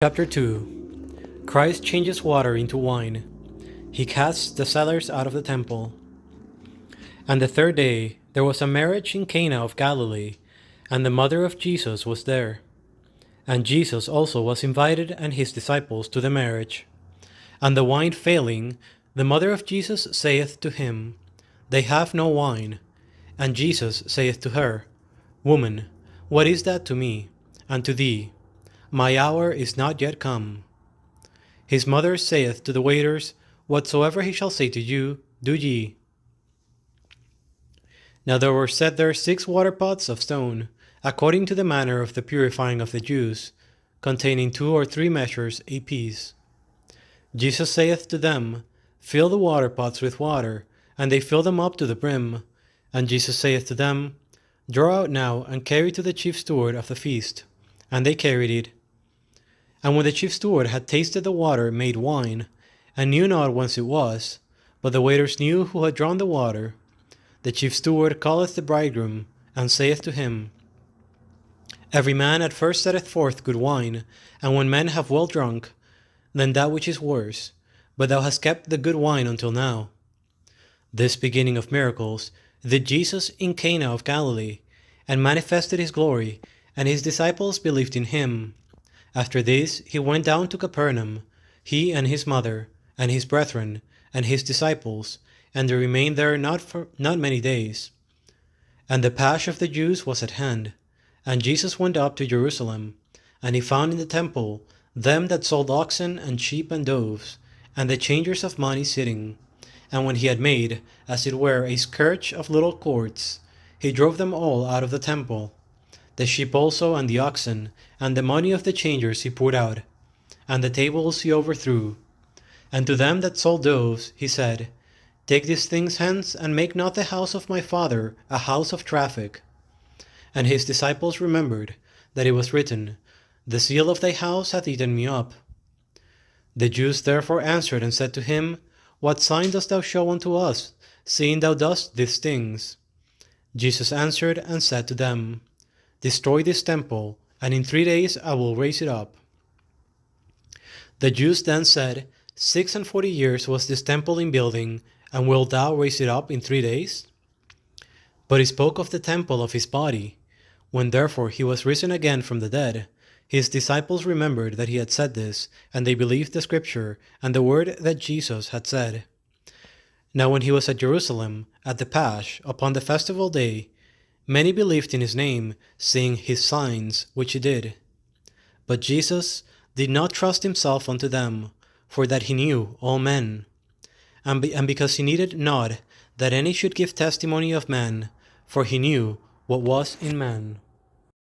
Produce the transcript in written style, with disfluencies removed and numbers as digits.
Chapter 2. Christ changes water into wine. He casts the sellers out of the temple. And the third day there was a marriage in Cana of Galilee, and the mother of Jesus was there. And Jesus also was invited and his disciples to the marriage. And the wine failing, the mother of Jesus saith to him, They have no wine. And Jesus saith to her, Woman, what is that to me, and to thee? My hour is not yet come. His mother saith to the waiters, Whatsoever he shall say to you, do ye. Now there were set there 6 water pots of stone, according to the manner of the purifying of the Jews, containing 2 or 3 measures a piece. Jesus saith to them, Fill the water pots with water, and they fill them up to the brim. And Jesus saith to them, Draw out now, and carry to the chief steward of the feast. And they carried it. And when the chief steward had tasted the water made wine, and knew not whence it was, but the waiters knew who had drawn the water, the chief steward calleth the bridegroom, and saith to him, Every man at first setteth forth good wine, and when men have well drunk, then that which is worse, but thou hast kept the good wine until now. This beginning of miracles did Jesus in Cana of Galilee, and manifested his glory, and his disciples believed in him. After this he went down to Capernaum, he and his mother, and his brethren, and his disciples, and they remained there not many days. And the Pasch of the Jews was at hand, and Jesus went up to Jerusalem, and he found in the temple them that sold oxen and sheep and doves, and the changers of money sitting. And when he had made, as it were, a scourge of little courts, he drove them all out of the temple. The sheep also and the oxen, and the money of the changers he put out, and the tables he overthrew. And to them that sold doves he said, Take these things hence, and make not the house of my Father a house of traffic. And his disciples remembered that it was written, The zeal of thy house hath eaten me up. The Jews therefore answered and said to him, What sign dost thou show unto us, seeing thou dost these things? Jesus answered and said to them, Destroy this temple, and in 3 days I will raise it up. The Jews then said, 46 years was this temple in building, and wilt thou raise it up in 3 days? But he spoke of the temple of his body. When therefore he was risen again from the dead, his disciples remembered that he had said this, and they believed the scripture and the word that Jesus had said. Now when he was at Jerusalem, at the Pasch, upon the festival day, many believed in his name, seeing his signs which he did. But Jesus did not trust himself unto them, for that he knew all men, and because he needed not that any should give testimony of man, for he knew what was in man.